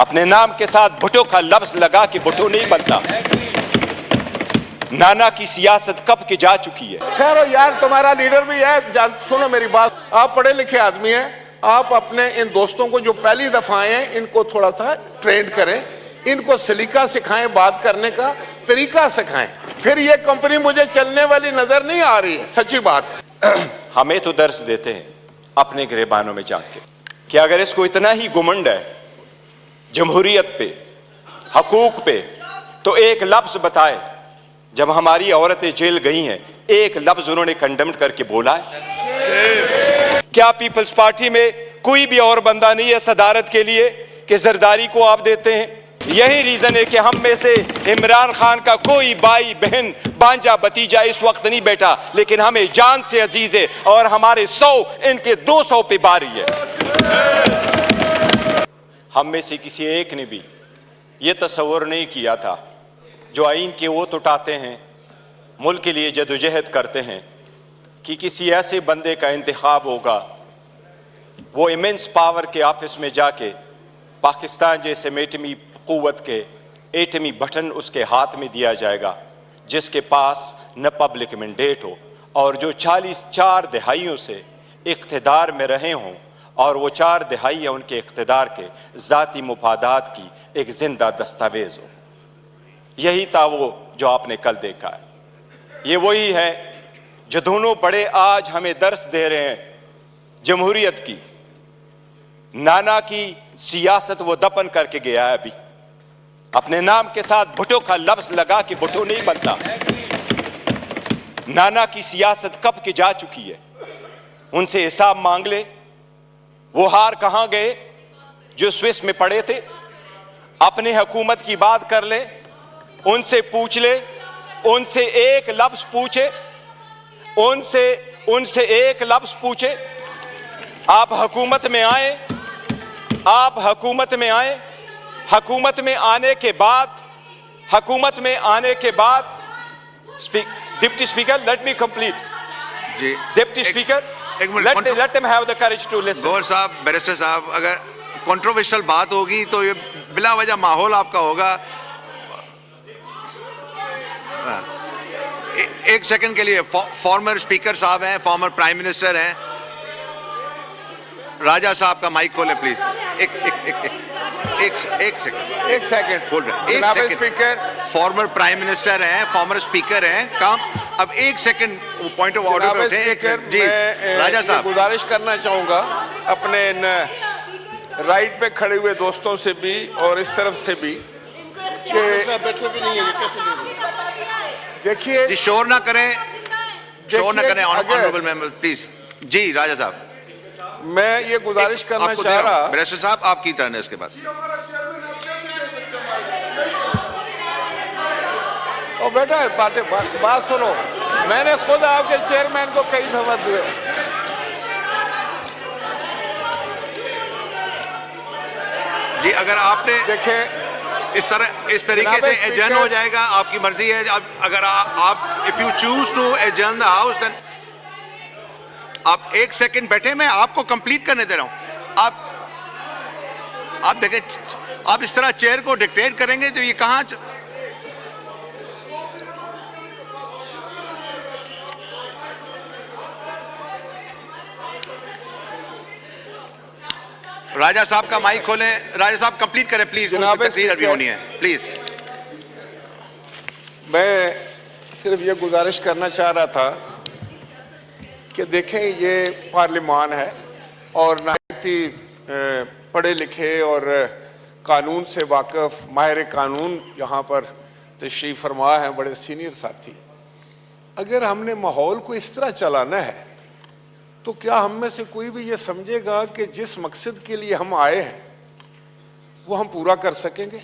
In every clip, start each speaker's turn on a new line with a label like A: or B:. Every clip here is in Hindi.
A: अपने नाम के साथ भुट्टो का लफ्ज लगा कि भुट्टो नहीं बनता। नाना की सियासत कब की जा चुकी है।
B: ठहरो यार, तुम्हारा लीडर भी है, सुनो मेरी बात। आप पढ़े लिखे आदमी हैं, आप अपने इन दोस्तों को जो पहली दफा आए हैं इनको थोड़ा सा ट्रेन करें, इनको सलीका सिखाएं, बात करने का तरीका सिखाएं। फिर ये कंपनी मुझे चलने वाली नजर नहीं आ रही है, सच्ची बात है।
A: हमें तो दर्स देते हैं अपने गिरेबानों में जाके कि अगर इसको इतना ही घुमंड है जमहूरियत पे, हकूक पे, तो एक लफ्ज बताए जब हमारी औरतें जेल गई हैं, एक लफ्ज उन्होंने कंडेम करके बोला है? क्या पीपल्स पार्टी में कोई भी और बंदा नहीं है सदारत के लिए कि जरदारी को आप देते हैं? यही रीजन है कि हम में से इमरान खान का कोई भाई बहन बांजा भतीजा इस वक्त नहीं बैठा, लेकिन हमें जान से अजीज है और हमारे 100 इनके 200 पे बारी है। हम में से किसी एक ने भी ये तस्वर नहीं किया था जो आइन के वोट उठाते हैं, मुल्क के लिए जदोजहद करते हैं, कि किसी ऐसे बंदे का इंतखाब होगा, वो इमेंस पावर के ऑफिस में जाके पाकिस्तान जैसे एटमी कुव्वत के एटमी बटन उसके हाथ में दिया जाएगा, जिसके पास न पब्लिक मैंडेट हो और जो 4 दहाइयों से इख्तिदार में रहे हों और वो 4 दहाइयाँ उनके इख्तिदार के ज़ाती मुफादात की एक जिंदा दस्तावेज हो। यही था वो जो आपने कल देखा है। ये वही है जो दोनों बड़े आज हमें दर्स दे रहे हैं जमहूरियत की। नाना की सियासत वो दफन करके गया है। अभी अपने नाम के साथ भुट्टो का लफ्ज लगा कि भुट्टो नहीं बनता। नाना की सियासत कब की जा चुकी है, उनसे हिसाब मांग ले। वो हार कहां गए जो स्विस में पड़े थे? अपने हुकूमत की बात कर ले, उनसे पूछ ले, उनसे एक लफ्ज पूछे, उनसे एक लफ्ज पूछे। आप हुकूमत में आए, आप हुकूमत में आए, हुकूमत में आने के बाद deputy speaker, let me complete
C: जी।
A: Deputy speaker, let them have the courage to listen।
C: Gauhar साहब, बैरिस्टर साहब, अगर कंट्रोवर्शियल बात होगी तो ये बिला वजह माहौल आपका होगा। एक सेकंड के लिए फॉर्मर स्पीकर साहब हैं, फॉर्मर प्राइम मिनिस्टर हैं, राजा साहब का माइक खोलें प्लीज। एक सेकंड होल्ड, एक second.
B: Speaker,
C: former prime minister हैं, फॉर्मर स्पीकर हैं, काम अब एक सेकंड पॉइंट ऑफ ऑर्डर पे उठे। जी राजा साहब,
B: गुजारिश करना चाहूंगा अपने इन राइट पे खड़े हुए दोस्तों से भी और इस तरफ से भी देखिए,
C: शोर ना करें, ऑनरेबल मेंबर प्लीज। जी राजा साहब,
B: मैं ये गुजारिश करना चाह रहा।
C: बैरिस्टर साहब आपकी टर्न है उसके बाद।
B: ओ बेटा बात सुनो, मैंने खुद आपके चेयरमैन को कई दफा दिए।
C: जी अगर आपने
B: देखे
C: इस तरीके से एडजर्न हो जाएगा, आपकी मर्जी है। अगर आप if you choose to adjourn the house then आप एक सेकंड बैठे, मैं आपको कंप्लीट करने दे रहा हूं। आप देखें, आप इस तरह चेयर को डिक्टेट करेंगे तो ये कहां राजा साहब का माइक खोलें। राजा साहब कंप्लीट करें प्लीज, तकरीर अभी होनी है प्लीज।
B: मैं सिर्फ ये गुजारिश करना चाह रहा था कि देखें, ये पार्लियामान है और नहायत ही पढ़े लिखे और कानून से वाकिफ माहिर कानून यहाँ पर तशरीफ फरमा है, बड़े सीनियर साथी। अगर हमने माहौल को इस तरह चलाना है तो क्या हम में से कोई भी ये समझेगा कि जिस मकसद के लिए हम आए हैं वो हम पूरा कर सकेंगे,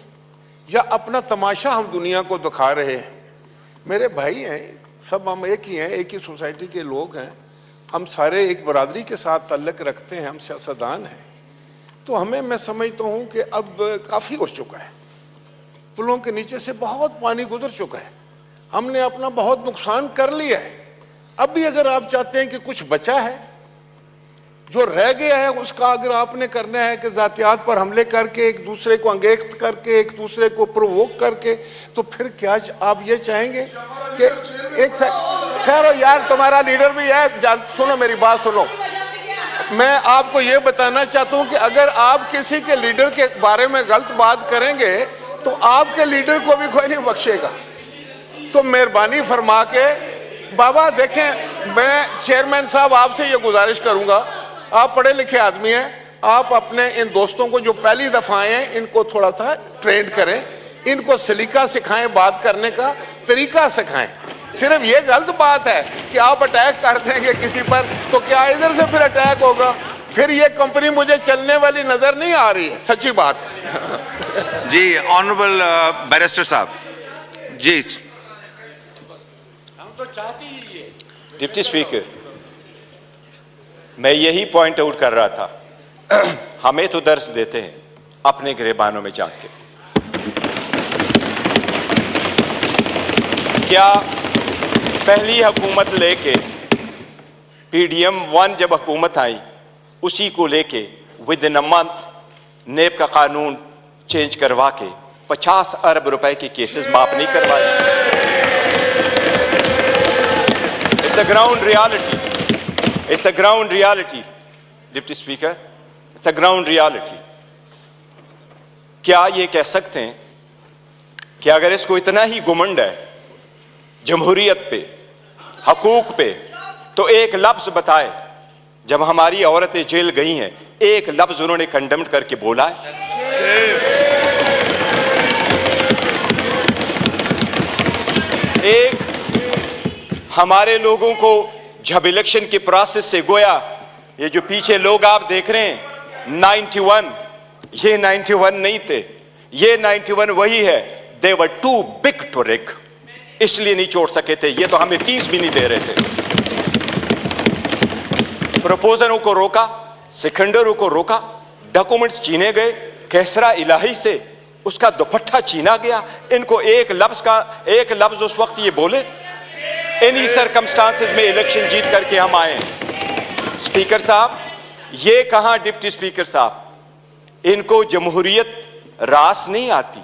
B: या अपना तमाशा हम दुनिया को दिखा रहे हैं? मेरे भाई हैं सब, हम एक ही हैं, एक ही सोसाइटी के लोग हैं, हम सारे एक बरादरी के साथ ताल्लुक़ रखते हैं, हम सियासतदान हैं। तो हमें, मैं समझता हूँ कि अब काफ़ी हो चुका है, पुलों के नीचे से बहुत पानी गुजर चुका है, हमने अपना बहुत नुकसान कर लिया है। अब भी अगर आप चाहते हैं कि कुछ बचा है जो रह गया है उसका अगर आपने करना है कि जातियात पर हमले करके, एक दूसरे को अंगेख्त करके, एक दूसरे को प्रोवोक करके, तो फिर क्या आप ये चाहेंगे कि एक ठहरो यार, तुम्हारा लीडर भी है, सुनो मेरी बात सुनो। मैं आपको ये बताना चाहता हूं कि अगर आप किसी के लीडर के बारे में गलत बात करेंगे तो आपके लीडर को भी कोई नहीं बख्शेगा। तो मेहरबानी फरमा के बाबा देखें, मैं चेयरमैन साहब आपसे ये गुजारिश करूंगा, आप पढ़े लिखे आदमी हैं, आप अपने इन दोस्तों को जो पहली दफा आए हैं इनको थोड़ा सा ट्रेंड करें, इनको सलीका सिखाएं, बात करने का तरीका सिखाएं। सिर्फ ये गलत बात है कि आप अटैक कर देंगे किसी पर, तो क्या इधर से फिर अटैक होगा? फिर ये कंपनी मुझे चलने वाली नजर नहीं आ रही है, सच्ची बात है।
C: जी ऑनरेबल बैरिस्टर साहब जी। हम तो चाहते ही ये।
A: डिप्टी स्पीकर, मैं यही पॉइंट आउट कर रहा था, हमें तो दर्स देते हैं अपने गिरेबानों में जाके। क्या पहली हुकूमत लेके PDM 1 जब हुकूमत आई, उसी को लेके विद इन अ मंथ नेब का कानून चेंज करवा के 50 अरब रुपए के केसेस माफ नहीं करवाए। It's a ground reality, it's a ground reality deputy speaker, it's a ground reality. क्या ये कह सकते हैं कि अगर इसको इतना ही घुमंड है जमहूरियत पे, हकूक पे, तो एक लफ्ज बताए जब हमारी औरतें जेल गई हैं, एक लफ्ज उन्होंने कंडेम करके बोला है? एक हमारे लोगों को जब इलेक्शन के प्रोसेस से गोया, ये जो पीछे लोग आप देख रहे हैं 91, ये 91 नहीं थे, ये 91 वही है। दे वर टू बिग टू रिग, इसलिए नहीं छोड़ सके थे, ये तो हमें 30 भी नहीं दे रहे थे। प्रपोजलों को रोका, सिकंदरों को रोका, डॉक्यूमेंट्स छीने गए, कैसरा इलाही से उसका दुपट्टा छीना गया। इनको एक लफ्ज उस वक्त ये बोले, इन्हीं सर्कमस्टांसेस में इलेक्शन जीत करके हम आए हैं। स्पीकर साहब, ये कहां डिप्टी स्पीकर साहब, इनको जमहूरियत रास नहीं आती,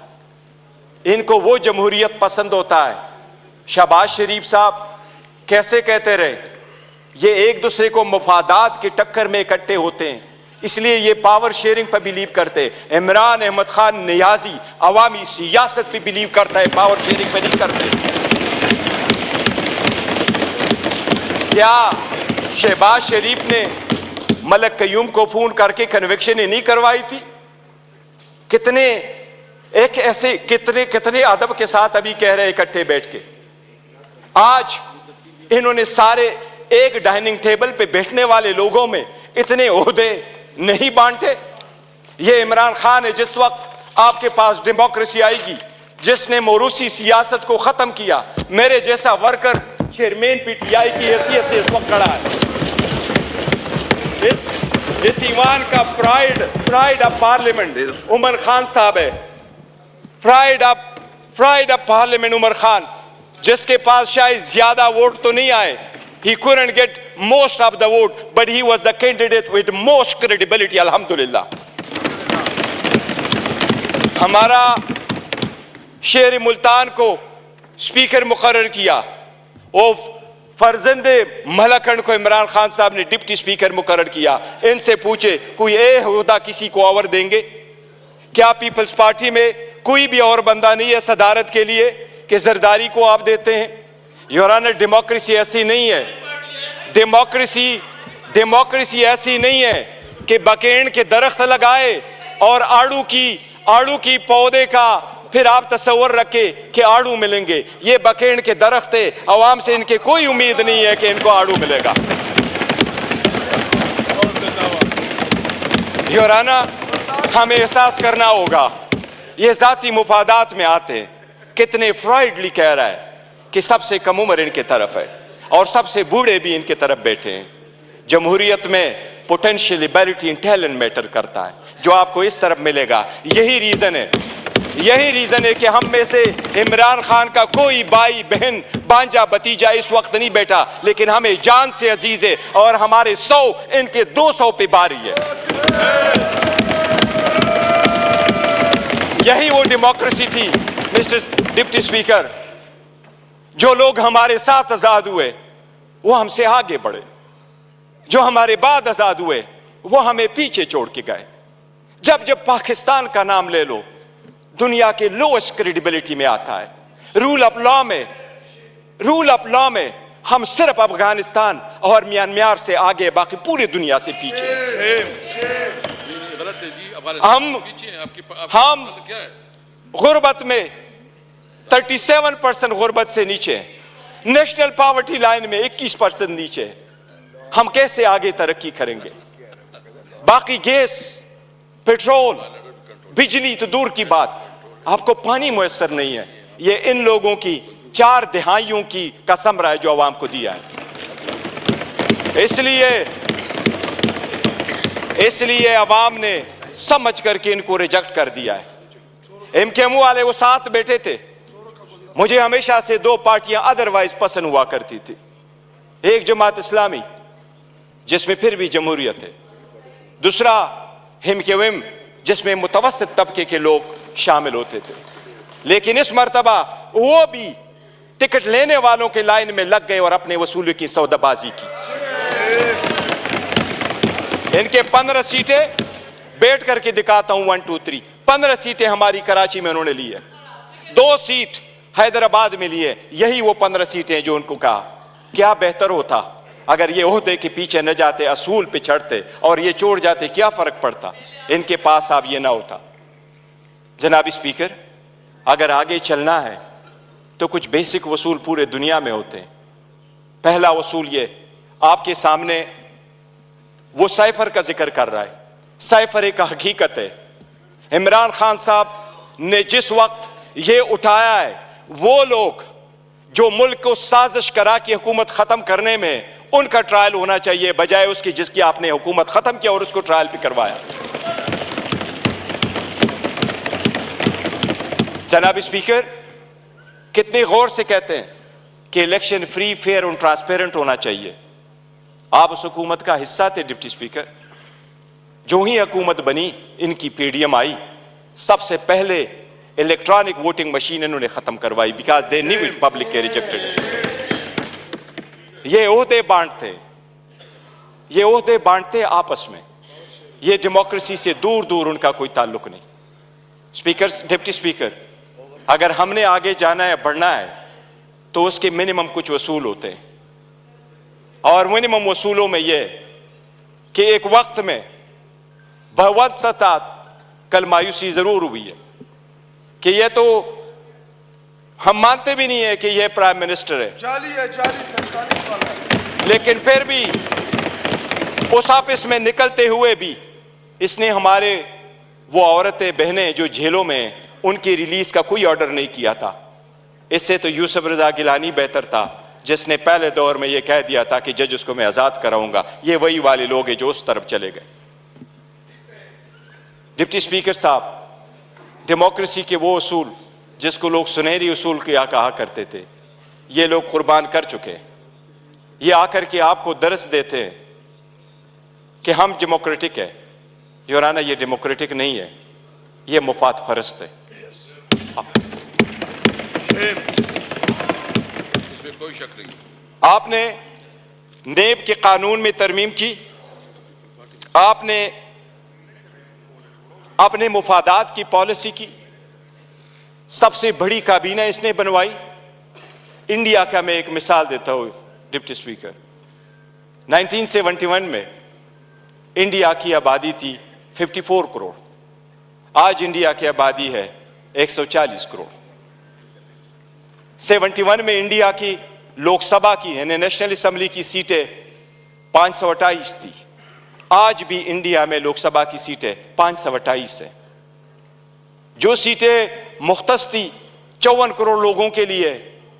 A: इनको वो जमहूरियत पसंद होता है। शहबाज शरीफ साहब कैसे कहते रहे, ये एक दूसरे को मफादात की टक्कर में इकट्ठे होते हैं, इसलिए ये पावर शेयरिंग पर बिलीव करते। इमरान अहमद खान नियाजी अवामी सियासत पे बिलीव करता है, पावर शेयरिंग पे नहीं करते। क्या शहबाज शरीफ ने मलक कयूम को फोन करके कन्विक्शन नहीं करवाई थी? कितने एक ऐसे कितने अदब के साथ अभी कह रहे इकट्ठे बैठ के। आज इन्होंने सारे एक डाइनिंग टेबल पे बैठने वाले लोगों में इतने ओहदे नहीं बांटे। ये इमरान खान है, जिस वक्त आपके पास डेमोक्रेसी आएगी, जिसने मोरूसी सियासत को खत्म किया, मेरे जैसा वर्कर चेयरमैन PTI की हैसियत से इस वक्त खड़ा है। इस ईवान का pride of parliament Umar Khan साहब है। Pride of parliament Umar Khan, जिसके पास शायद ज्यादा वोट तो नहीं आए, he couldn't get most of the vote, but he was the candidate with most credibility, alhamdulillah। हमारा शेर मुल्तान को स्पीकर मुकर्रर किया, वो फर्जंदे मलकन को इमरान खान साहब ने डिप्टी स्पीकर मुकर्रर किया। इनसे पूछे कोई ओहदा किसी को और देंगे क्या? पीपल्स पार्टी में कोई भी और बंदा नहीं है सदारत के लिए कि जरदारी को आप देते हैं? योर ऑनर, डेमोक्रेसी ऐसी नहीं है। डेमोक्रेसी ऐसी नहीं है कि बकेन के दरख्त लगाए और आड़ू की पौधे का फिर आप तस्वर रखे कि आड़ू मिलेंगे। ये बकेन के दरख्त है, अवाम से इनके कोई उम्मीद नहीं है कि इनको आड़ू मिलेगा। योर ऑनर, हमें एहसास करना होगा ये जाती मुफादात में आते हैं। कितने फ्राइडली कह रहा है कि सबसे कम उम्र इनके तरफ है और सबसे बूढ़े भी इनके तरफ बैठे हैं। जमहूरियत में potential ability and talent matter करता है, जो आपको इस तरफ मिलेगा। यही रीजन है यही रीजन है कि हम में से इमरान खान का कोई भाई बहन भांजा भतीजा इस वक्त नहीं बैठा, लेकिन हमें जान से अजीज है और हमारे 100 इनके 200 पे बारी है। यही वो डेमोक्रेसी थी मिस्टर डिप्टी स्पीकर, जो लोग हमारे साथ आजाद हुए वो हमसे आगे बढ़े, जो हमारे बाद आजाद हुए वो हमें पीछे छोड़ के गए। जब जब पाकिस्तान का नाम ले लो दुनिया के लोएस्ट क्रेडिबिलिटी में आता है। रूल ऑफ लॉ में हम सिर्फ अफगानिस्तान और म्यांमार से आगे, बाकी पूरी दुनिया से पीछे। हम गुर्बत में 37% गुर्बत से नीचे, नेशनल पॉवर्टी लाइन में 21% नीचे। हम कैसे आगे तरक्की करेंगे? बाकी गैस, पेट्रोल, बिजली तो दूर की बात, आपको पानी मुयस्सर नहीं है। ये इन लोगों की 4 दहाइयों की कसम रहा है जो आवाम को दिया है। इसलिए आवाम ने समझ करके इनको रिजेक्ट कर दिया है। एमकेएमयू वाले वो साथ बैठे थे। मुझे हमेशा से 2 पार्टियां अदरवाइज पसंद हुआ करती थी, एक जमात इस्लामी जिसमें फिर भी जमहूरियत है, दूसरा एमकेएम जिसमें मुतवस्सित तबके के लोग शामिल होते थे। लेकिन इस मर्तबा वो भी टिकट लेने वालों के लाइन में लग गए और अपने वसूली की सौदाबाजी की। इनके 15 सीटें बैठ करके दिखाता हूं, 1 2 3 15 सीटें हमारी कराची में उन्होंने ली है, 2 सीट हैदराबाद में ली है। यही वो 15 सीटें जो उनको कहा क्या बेहतर होता अगर ये ओहदे के पीछे न जाते, असूल पे चढ़ते और ये छोड़ जाते, क्या फर्क पड़ता? इनके पास अब ये ना होता। जनाब स्पीकर, अगर आगे चलना है तो कुछ बेसिक वसूल पूरे दुनिया में होते हैं। पहला वसूल ये आपके सामने वो साइफर का जिक्र कर रहा है। साइफर एक हकीकत है। इमरान खान साहब ने जिस वक्त ये उठाया है, वो लोग जो मुल्क को साजिश करा कि हुकूमत खत्म करने में, उनका ट्रायल होना चाहिए बजाय उसकी जिसकी आपने हुकूमत खत्म किया और उसको ट्रायल भी करवाया। जनाब स्पीकर, कितने गौर से कहते हैं कि इलेक्शन फ्री, फेयर और ट्रांसपेरेंट होना चाहिए। आप उस हुकूमत का हिस्सा थे डिप्टी स्पीकर। जो ही हुकूमत बनी, इनकी पीडीएम आई, सबसे पहले इलेक्ट्रॉनिक वोटिंग मशीन इन्होंने खत्म करवाई, because they knew it public के रिजेक्टेड इट। ये ओहदे बांटते आपस में, ये डेमोक्रेसी से दूर दूर उनका कोई ताल्लुक नहीं। स्पीकर, डिप्टी स्पीकर, अगर हमने आगे जाना है, बढ़ना है, तो उसके मिनिमम कुछ वसूल होते हैं। और मिनिमम वसूलों में यह कि एक वक्त में बहुत सतात कल मायूसी जरूर हुई है कि ये तो हम मानते भी नहीं है कि ये प्राइम मिनिस्टर है, लेकिन फिर भी उस ऑफिस में निकलते हुए भी इसने हमारे वो औरतें बहनें जो जेलों में, उनकी रिलीज का कोई ऑर्डर नहीं किया था। इससे तो यूसुफ रजा गिलानी बेहतर था, जिसने पहले दौर में यह कह दिया था कि जज उसको मैं आजाद कराऊंगा। ये वही वाले लोग हैं जो उस तरफ चले गए। डिप्टी स्पीकर साहब, डेमोक्रेसी के वो उसूल जिसको लोग सुनहरी उसूल क्या कहा करते थे, ये लोग कुर्बान कर चुके हैं। ये आकर के आपको दर्स देते हैं कि हम डेमोक्रेटिक है। योराना, ये डेमोक्रेटिक नहीं है, ये मुफाद परस्त है।
D: इसमें कोई शक नहीं।
A: आपने नेब के कानून में तरमीम की, आपने अपने मुफादात की पॉलिसी की, सबसे बड़ी काबीना इसने बनवाई। इंडिया का मैं एक मिसाल देता हूं डिप्टी स्पीकर। 1971 में इंडिया की आबादी थी 54 करोड़, आज इंडिया की आबादी है 140 करोड़। 71 में इंडिया की लोकसभा की यानी नेशनल असेंबली की सीटें 528 थी, आज भी इंडिया में लोकसभा की सीटें 528 है। जो सीटें मुख्तस थी 54 करोड़ लोगों के लिए,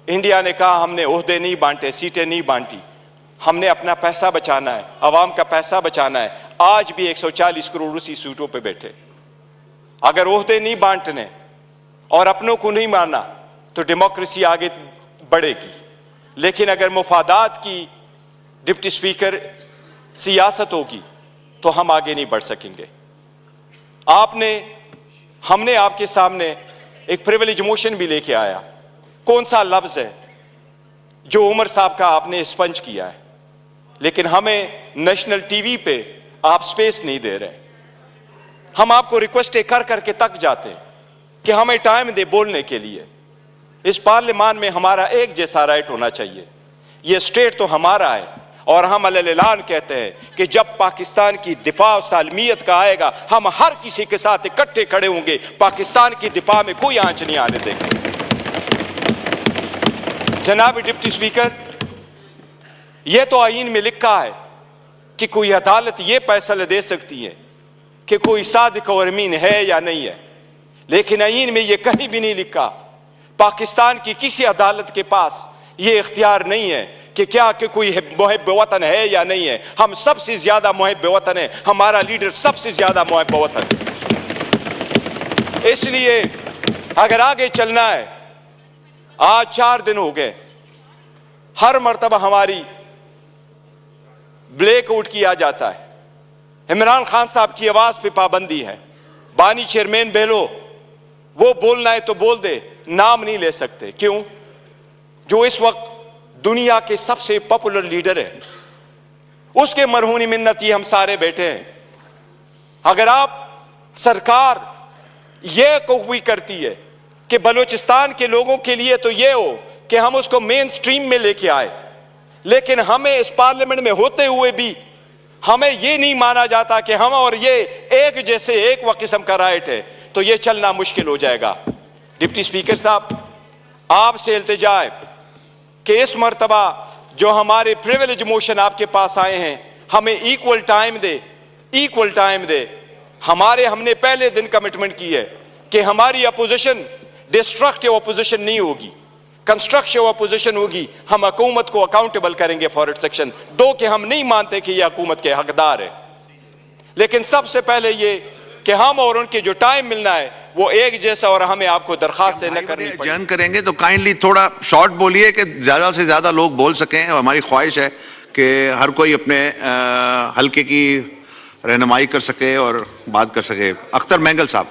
A: इंडिया ने कहा हमने ओहदे नहीं बांटे, सीटें नहीं बांटी, हमने अपना पैसा बचाना है, अवाम का पैसा बचाना है। आज भी 140 करोड़ उसी सीटों पे बैठे। अगर ओहदे नहीं बांटने और अपनों को नहीं माना तो डेमोक्रेसी आगे बढ़ेगी। लेकिन अगर मुफादात की डिप्टी स्पीकर सियासत होगी तो हम आगे नहीं बढ़ सकेंगे। हमने आपके सामने एक प्रिविलेज मोशन भी लेके आया। कौन सा लफ्ज है जो उमर साहब का आपने स्पंज किया है, लेकिन हमें नेशनल टीवी पे आप स्पेस नहीं दे रहे। हम आपको रिक्वेस्ट कर करके तक जाते हैं कि हमें टाइम दे बोलने के लिए। इस पार्लियामान में हमारा एक जैसा राइट होना चाहिए। यह स्टेट तो हमारा है और हम अलग-ऐलान कहते हैं कि जब पाकिस्तान की दिफा और सालमियत का आएगा हम हर किसी के साथ इकट्ठे खड़े होंगे। पाकिस्तान की दिफा में कोई आंच नहीं आने देंगे। जनाब डिप्टी स्पीकर, यह तो आईन में लिखा है कि कोई अदालत यह फैसला दे सकती है कि कोई सादिक और अमीन है या नहीं है, लेकिन आईन में यह कहीं भी नहीं लिखा। पाकिस्तान की किसी अदालत के पास यह इख्तियार नहीं है कि क्या कि कोई मुहिब वतन है या नहीं है। हम सबसे ज्यादा मुहिब वतन है, हमारा लीडर सबसे ज्यादा मुहिब वतन है। इसलिए अगर आगे चलना है, आज 4 दिन हो गए, हर मर्तबा हमारी ब्लैकआउट किया जाता है। इमरान खान साहब की आवाज पे पाबंदी है। बानी चेयरमैन बहलो, वो बोलना है तो बोल दे, नाम नहीं ले सकते। क्यों? जो इस वक्त दुनिया के सबसे पॉपुलर लीडर है, उसके मरहूनी मिन्नती हम सारे बैठे हैं। अगर आप सरकार यह कबूल करती है कि बलूचिस्तान के लोगों के लिए तो यह हो कि हम उसको मेन स्ट्रीम में लेके आए, लेकिन हमें इस पार्लियामेंट में होते हुए भी हमें यह नहीं माना जाता कि हम और ये एक जैसे एक किस्म का राइट है, तो यह चलना मुश्किल हो जाएगा। डिप्टी स्पीकर साहब, आपसे इल्तिजा है कि इस मर्तबा जो हमारे प्रिविलेज मोशन आपके पास आए हैं, हमें इक्वल टाइम दे। हमने पहले दिन कमिटमेंट की है कि हमारी अपोजिशन डिस्ट्रक्टिव अपोजिशन नहीं होगी, कंस्ट्रक्टिव अपोजिशन होगी। हम हुकूमत को अकाउंटेबल करेंगे फॉर इट सेक्शन 2 के हम नहीं मानते कि यह हुकूमत के हकदार है। लेकिन सबसे पहले ये कि हम और उनके जो टाइम मिलना है वो एक जैसा, और हमें आपको दरखास्त न करनी पड़ेगी।
C: जन करेंगे तो काइंडली थोड़ा शॉर्ट बोलिए कि ज्यादा से ज्यादा लोग बोल सकें। हमारी ख्वाहिश है कि हर कोई अपने हल्के की रहनुमाई कर सके और बात कर सके। अख्तर मेंगल साहब।